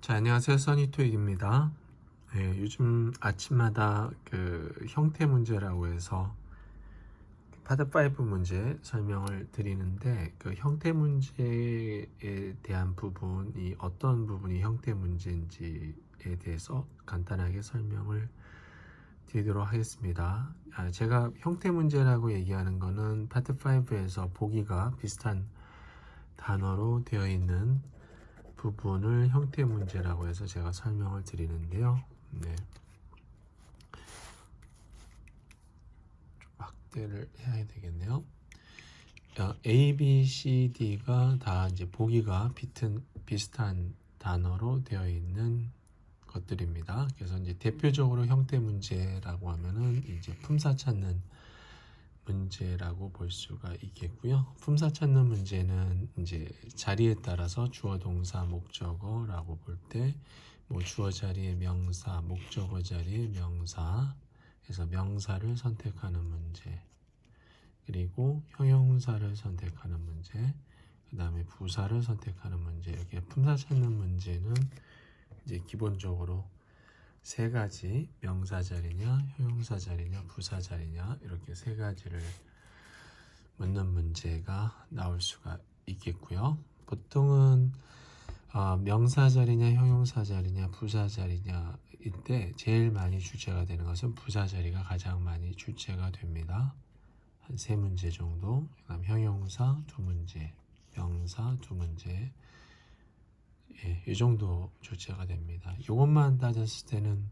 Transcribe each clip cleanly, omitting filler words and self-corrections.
자, 안녕하세요. 써니토익입니다. 네, 요즘 아침마다 그 형태 문제라고 해서 파트 5 문제 설명을 드리는데, 그 형태 문제에 대한 부분이 어떤 부분이 형태 문제인지에 대해서 간단하게 설명을 드리도록 하겠습니다. 제가 형태 문제라고 얘기하는 거는 파트 5에서 보기가 비슷한 단어로 되어 있는 부분을 형태 문제라고 해서 제가 설명을 드리는데요. 네. 좀 확대를 해야 되겠네요. A, B, C, D가 다 이제 보기가 비슷한 단어로 되어 있는 것들입니다. 그래서 이제 대표적으로 형태 문제라고 하면은 이제 품사 찾는 문제라고 볼 수가 있겠고요. 품사 찾는 문제는 이제 자리에 따라서 주어, 동사, 목적어라고 볼 때 뭐 주어 자리에 명사, 목적어 자리에 명사, 그래서 명사를 선택하는 문제, 그리고 형용사를 선택하는 문제, 그 다음에 부사를 선택하는 문제. 이렇게 품사 찾는 문제는 이제 기본적으로 세 가지, 명사 자리냐, 형용사 자리냐, 부사 자리냐, 이렇게 세 가지를 묻는 문제가 나올 수가 있겠고요. 보통은 명사 자리냐, 형용사 자리냐, 부사 자리냐 이때 제일 많이 출제가 되는 것은 부사 자리가 가장 많이 출제가 됩니다. 한 3문제 정도, 그다음 형용사 2문제, 명사 2문제, 이 정도 출제가 됩니다. 이것만 따졌을 때는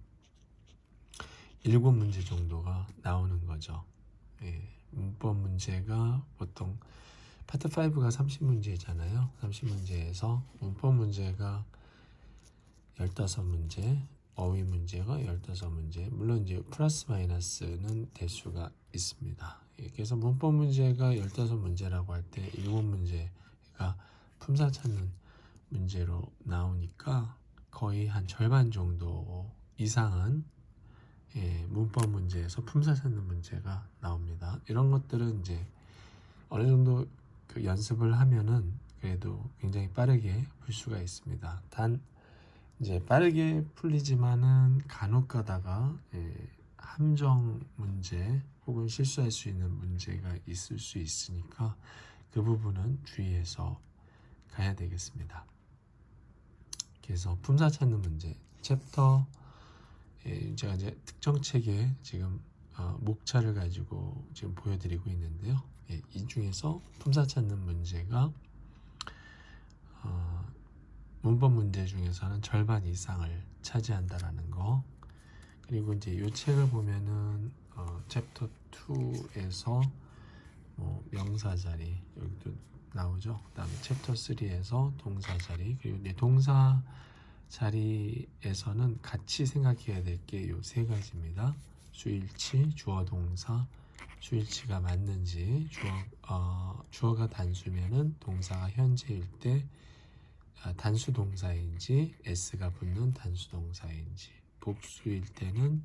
7문제 정도가 나오는 거죠. 문법 문제가 보통 파트 5가 30문제잖아요. 30문제에서 문법 문제가 15문제, 어휘 문제가 15문제, 물론 이제 플러스 마이너스는 될 수가 있습니다. 그래서 문법 문제가 15문제라고 할 때 7문제가 품사 찾는 문제로 나오니까 거의 한 절반 정도 이상은 문법 문제에서 품사 찾는 문제가 나옵니다. 이런 것들은 이제 어느 정도 그 연습을 하면은 그래도 굉장히 빠르게 풀 수가 있습니다. 단 이제 빠르게 풀리지만은 간혹 가다가 함정 문제 혹은 실수할 수 있는 문제가 있을 수 있으니까 그 부분은 주의해서 가야 되겠습니다. 그래서 품사 찾는 문제 챕터, 제가 이제 특정 책에 지금 목차를 가지고 지금 보여드리고 있는데요. 이 중에서 품사 찾는 문제가 문법 문제 중에서는 절반 이상을 차지한다라는 거. 그리고 이제 이 책을 보면은 챕터 2에서 뭐 명사 자리 여기도 나오죠. 그다음에 챕터 3에서 동사 자리, 그리고 이제 동사 자리에서는 같이 생각해야 될 게 요 세 가지입니다. 수일치, 주어, 동사, 수일치가 맞는지, 주어가 단수면은 동사가 현재일 때 단수 동사인지 s가 붙는 단수 동사인지, 복수일 때는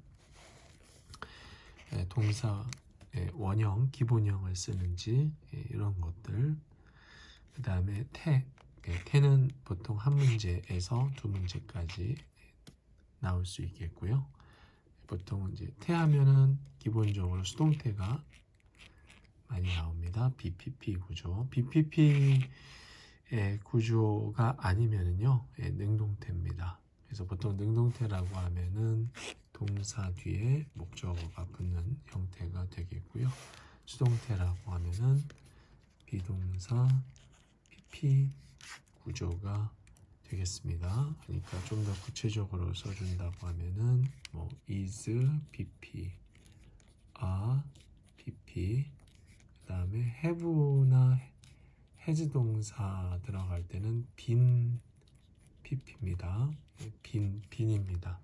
동사 원형, 기본형을 쓰는지, 이런 것들. 그 다음에 태는 보통 한 문제에서 2문제까지 나올 수 있겠고요. 보통 이제 태하면은 기본적으로 수동태가 많이 나옵니다. BPP 구조. BPP 구조가 아니면은요, 능동태입니다. 그래서 보통 능동태라고 하면은 동사 뒤에 목적어가 붙는 형태가 되겠고요. 수동태라고 하면은 비동사 PP 구조가 되겠습니다. 그러니까 좀 더 구체적으로 써준다고 하면은 뭐 is PP, are PP, 그 다음에 have나 has 동사 들어갈 때는 been PP입니다. 빈입니다.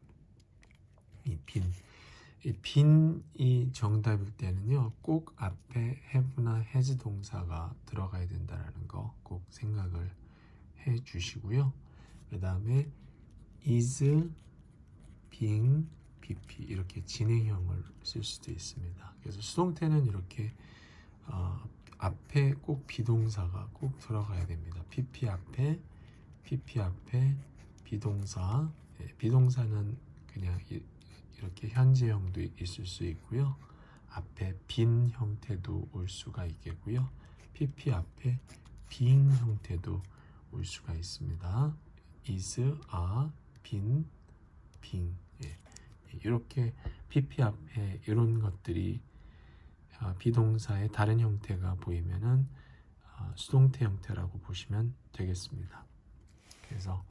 이 빈이 정답일 때는요, 꼭 앞에 have나 has 동사가 들어가야 된다는 거 꼭 생각을 해 주시고요. 그 다음에 is being BP 이렇게 진행형을 쓸 수도 있습니다. 그래서 수동태는 이렇게 앞에 꼭 비동사가 꼭 들어가야 됩니다. PP 앞에 비동사. 비동사는 그냥 이렇게 현재형도 있을 수 있고요. 앞에 빈 형태도 올 수가 있겠고요. PP 앞에 being 형태도 올 수가 있습니다. is, are, been, being. 이렇게 PP 앞에 이런 것들이 비동사의 다른 형태가 보이면은 수동태 형태라고 보시면 되겠습니다. 그래서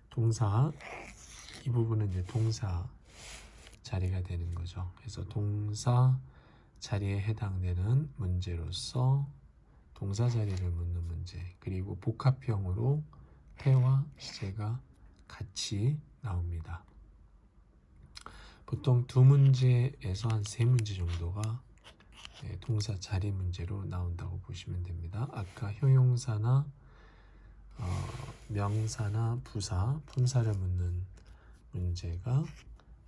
동사, 이 부분은 이제 동사 자리가 되는 거죠. 그래서 동사 자리에 해당되는 문제로서 동사 자리를 묻는 문제, 그리고 복합형으로 태와 시제가 같이 나옵니다. 보통 두 문제에서 한 세 문제 정도가 동사 자리 문제로 나온다고 보시면 됩니다. 아까 형용사나 명사나 부사, 품사를 묻는 문제가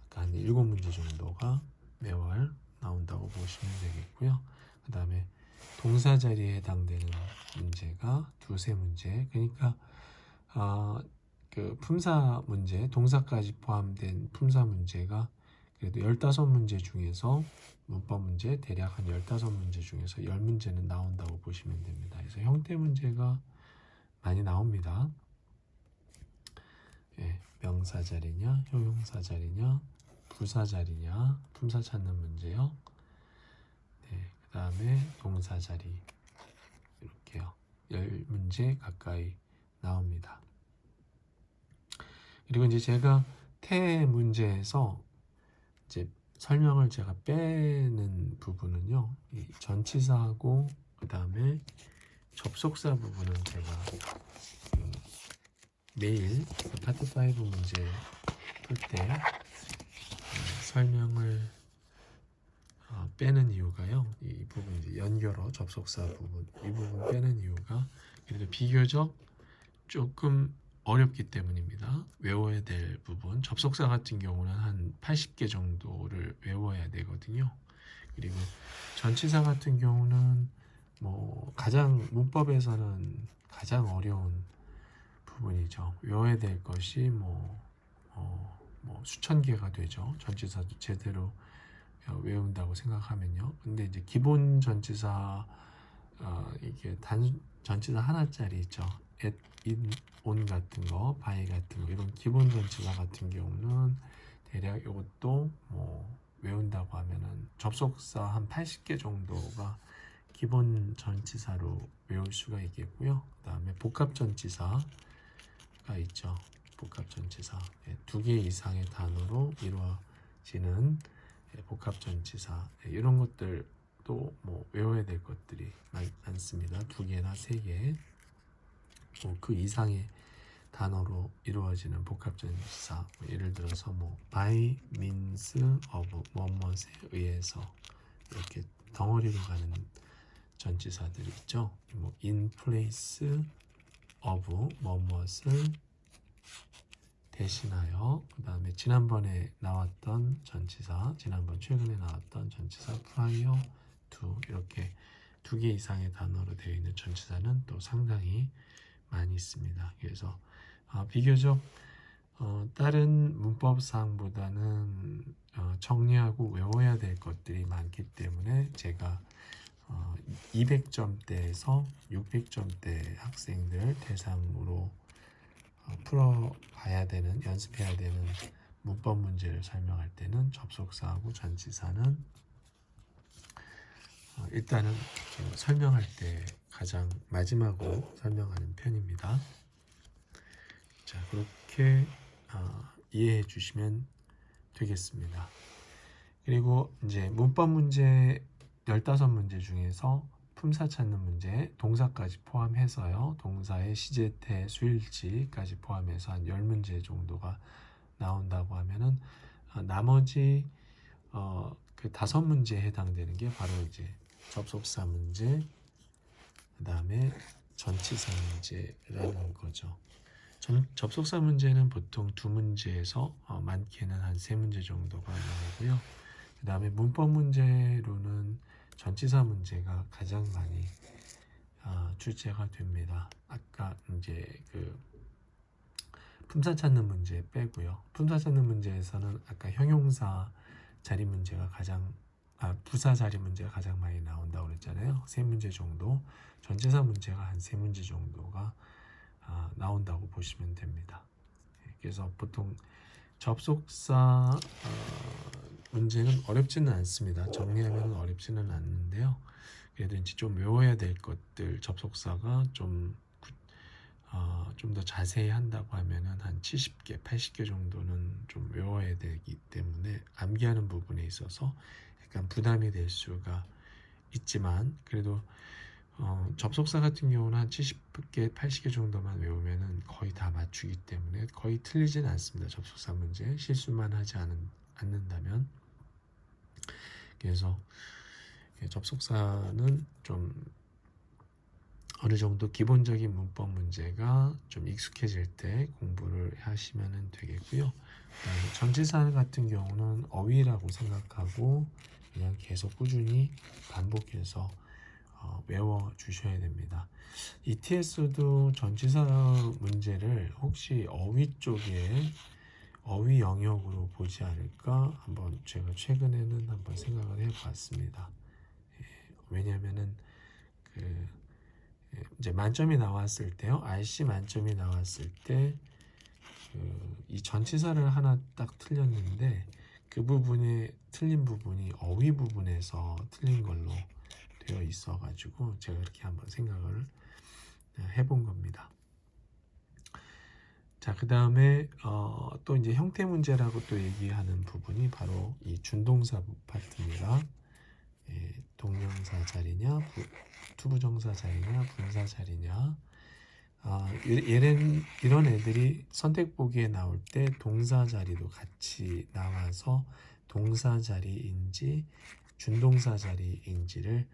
아까 한 7문제 정도가 매월 나온다고 보시면 되겠고요. 그 다음에 동사 자리에 해당되는 문제가 두세 문제, 그러니까 그 품사 문제, 동사까지 포함된 품사 문제가 그래도 15문제 중에서 문법 문제 대략 한 15문제 중에서 10문제는 나온다고 보시면 됩니다. 그래서 형태 문제가 많이 나옵니다. 명사 자리냐, 형용사 자리냐, 부사 자리냐, 품사 찾는 문제요. 그 다음에 동사 자리, 이렇게요. 10문제 가까이 나옵니다. 그리고 이제 제가 태 문제에서 이제 설명을 제가 빼는 부분은요, 이 전치사하고 그 다음에 접속사 부분은 제가 매일 파트 5 문제 풀 때 설명을 빼는 이유가요, 이 부분 이제 연결어 접속사 부분, 이 부분 빼는 이유가 그래도 비교적 조금 어렵기 때문입니다. 외워야 될 부분, 접속사 같은 경우는 한 80개 정도를 외워야 되거든요. 그리고 전치사 같은 경우는 뭐 가장 문법에서는 가장 어려운 부분이죠. 외워야 될 것이 뭐 수천 개가 되죠. 전치사도 제대로 외운다고 생각하면요. 근데 이제 기본 전치사 이게 전치사 하나짜리 있죠. at, in, on 같은 거, by 같은 거, 이런 기본 전치사 같은 경우는 대략 이것도 뭐 외운다고 하면은 접속사 한 80개 정도가 기본 전치사로 외울 수가 있겠고요. 그 다음에 복합 전치사가 있죠. 복합 전치사, 2개 이상의 단어로 이루어지는 복합 전치사, 이런 것들도 뭐 외워야 될 것들이 많습니다. 2개나 3개, 그 이상의 단어로 이루어지는 복합 전치사, 예를 들어서 뭐 by means of 뭐뭐에 의해서, 이렇게 덩어리로 가는 전치사들이 있죠. 뭐 in place of 뭐뭐을 대신하여, 그 다음에 지난번에 나왔던 전치사, 최근에 나왔던 전치사 prior to, 이렇게 2개 이상의 단어로 되어 있는 전치사는 또 상당히 많이 있습니다. 그래서 비교적 다른 문법상보다는 정리하고 외워야 될 것들이 많기 때문에 제가 200점대에서 600점대 학생들 대상으로 풀어봐야 되는, 연습해야 되는 문법 문제를 설명할 때는 접속사하고 전치사는 일단은 설명할 때 가장 마지막으로 설명하는 편입니다. 자, 그렇게 이해해 주시면 되겠습니다. 그리고 이제 문법 문제 15문제 중에서 품사 찾는 문제, 동사까지 포함해서요, 동사의 시제태, 수일치까지 포함해서 한 10문제 정도가 나온다고 하면은 나머지 그 5문제에 해당되는 게 바로 이제 접속사 문제, 그 다음에 전치사 문제라는 거죠. 접속사 문제는 보통 2문제에서 많게는 한 3문제 정도가 나오고요. 그 다음에 문법 문제로는 전치사 문제가 가장 많이 출제가 됩니다. 아까 이제 그 품사 찾는 문제 빼고요. 품사 찾는 문제에서는 아까 형용사 자리 문제가 부사 자리 문제가 가장 많이 나온다고 그랬잖아요. 3문제 정도, 전치사 문제가 한 3문제 정도가 나온다고 보시면 됩니다. 그래서 보통 접속사 문제는 어렵지는 않습니다. 정리하면 어렵지는 않는데요. 그래도 이제 좀 외워야 될 것들, 접속사가 좀 더 자세히 한다고 하면은 한 70개, 80개 정도는 좀 외워야 되기 때문에 암기하는 부분에 있어서 약간 부담이 될 수가 있지만, 그래도 접속사 같은 경우는 한 70개, 80개 정도만 외우면은 거의 다 맞추기 때문에 거의 틀리진 않습니다. 접속사 문제 실수만 하지 않는다면. 그래서 접속사는 좀 어느 정도 기본적인 문법 문제가 좀 익숙해질 때 공부를 하시면 되겠고요. 전치사 같은 경우는 어휘라고 생각하고 그냥 계속 꾸준히 반복해서 외워 주셔야 됩니다. ETS도 전치사 문제를 혹시 어휘 쪽에 어휘 영역으로 보지 않을까 한번 제가 최근에는 한번 생각을 해봤습니다. 왜냐하면은 이제 만점이 나왔을 때요, RC 만점이 나왔을 때 이 전치사를 하나 딱 틀렸는데 그 부분에 틀린 부분이 어휘 부분에서 틀린 걸로 되어 있어 가지고 제가 이렇게 한번 생각을 해본 겁니다. 자, 그 다음에 또 이제 형태 문제라고 또 얘기하는 부분이 바로 이 준동사 파트입니다. 동명사 자리냐, 투부정사 자리냐, 분사 자리냐. 이런 애들이 선택 보기에 나올 때 동사 자리도 같이 나와서 동사 자리인지 준동사 자리인지를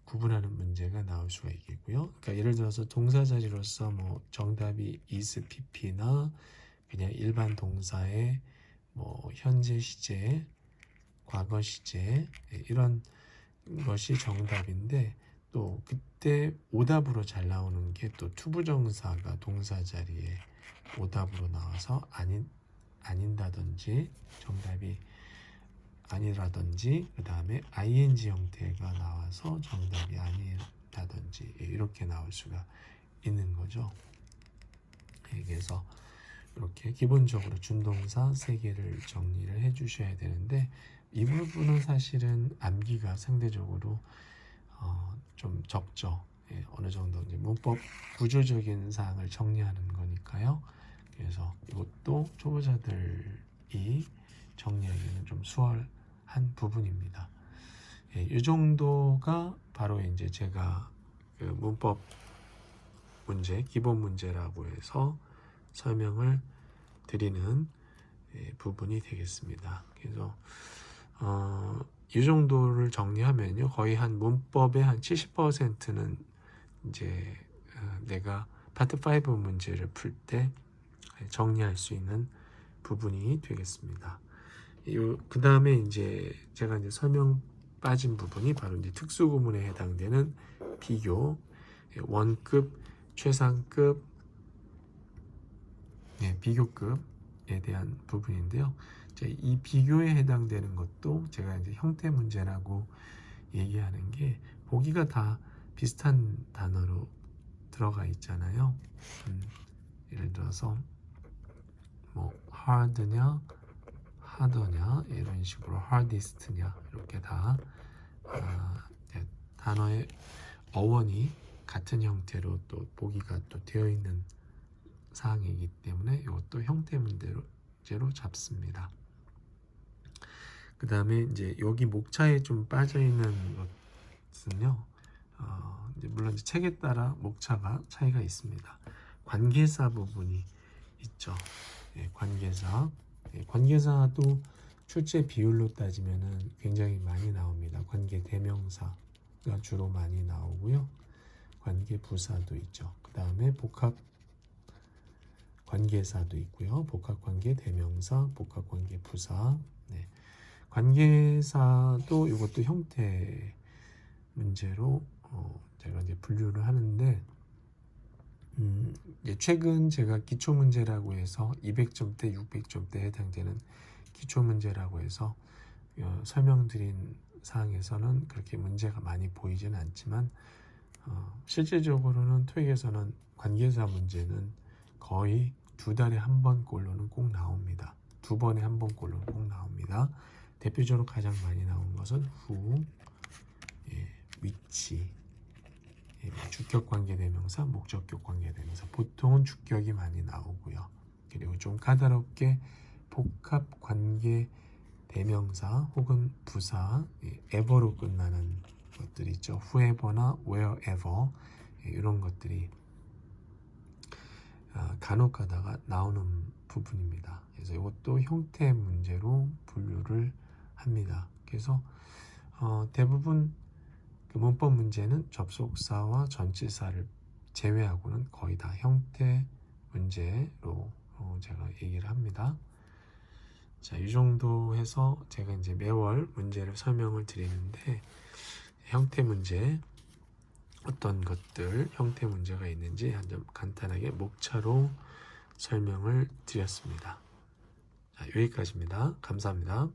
구분하는 문제가 나올 수가 있겠고요. 그러니까 예를 들어서 동사 자리로서 뭐 정답이 is, pp나 그냥 일반 동사의 뭐 현재 시제, 과거 시제 이런 것이 정답인데, 또 그때 오답으로 잘 나오는 게 또 투부정사가 동사 자리에 오답으로 나와서 아닌다든지 정답이 아니라든지, 그 다음에 ing 형태가 나와서 정답이 아니라든지 이렇게 나올 수가 있는 거죠. 그래서 이렇게 기본적으로 준동사 3개를 정리를 해 주셔야 되는데, 이 부분은 사실은 암기가 상대적으로 좀 적죠. 어느 정도 이제 문법 구조적인 사항을 정리하는 거니까요. 그래서 이것도 초보자들이 정리하기는 좀 수월한 부분입니다. 이 정도가 바로 이제 제가 그 문법 문제, 기본 문제라고 해서 설명을 드리는 부분이 되겠습니다. 그래서 이 정도를 정리하면요, 거의 한 문법의 한 70%는 이제 내가 파트 5 문제를 풀 때 정리할 수 있는 부분이 되겠습니다. 그 다음에 이제 제가 이제 설명 빠진 부분이 바로 이제 특수구문에 해당되는 비교, 원급, 최상급, 비교급에 대한 부분인데요. 이 비교에 해당되는 것도 제가 이제 형태 문제라고 얘기하는 게 보기가 다 비슷한 단어로 들어가 있잖아요. 예를 들어서 뭐 hard냐, harder냐 이런 식으로 hardest냐 이렇게 다 단어의 어원이 같은 형태로 또 보기가 또 되어 있는 사항이기 때문에 이것도 형태 문제로 잡습니다. 그 다음에 이제 여기 목차에 좀 빠져 있는 것은요, 이제 물론 이제 책에 따라 목차가 차이가 있습니다. 관계사 부분이 있죠. 관계사. 관계사도 출제 비율로 따지면은 굉장히 많이 나옵니다. 관계 대명사가 주로 많이 나오고요. 관계 부사도 있죠. 그 다음에 복합 관계사도 있고요. 복합 관계 대명사, 복합 관계 부사. 관계사도 이것도 형태 문제로 제가 이제 분류를 하는데, 이제 최근 제가 기초 문제라고 해서 200점대, 600점대에 해당되는 기초 문제라고 해서 설명드린 사항에서는 그렇게 문제가 많이 보이지는 않지만 실제적으로는 토익에서는 관계사 문제는 거의 2달에 한 번꼴로는 꼭 나옵니다. 2번에 한 번꼴로는 꼭 나옵니다. 대표적으로 가장 많이 나온 것은 who, which, 주격 관계대명사, 목적격 관계대명사. 보통은 주격이 많이 나오고요. 그리고 좀 까다롭게 복합 관계 대명사 혹은 부사, ever로 끝나는 것들이 있죠. whoever나 wherever 이런 것들이 간혹 가다가 나오는 부분입니다. 그래서 이것도 형태 문제로 분류를 합니다. 그래서 대부분 그 문법 문제는 접속사와 전치사를 제외하고는 거의 다 형태 문제로 제가 얘기를 합니다. 자, 이 정도 해서 제가 이제 매월 문제를 설명을 드리는데 형태 문제 어떤 것들 형태 문제가 있는지 좀 간단하게 목차로 설명을 드렸습니다. 자, 여기까지입니다. 감사합니다.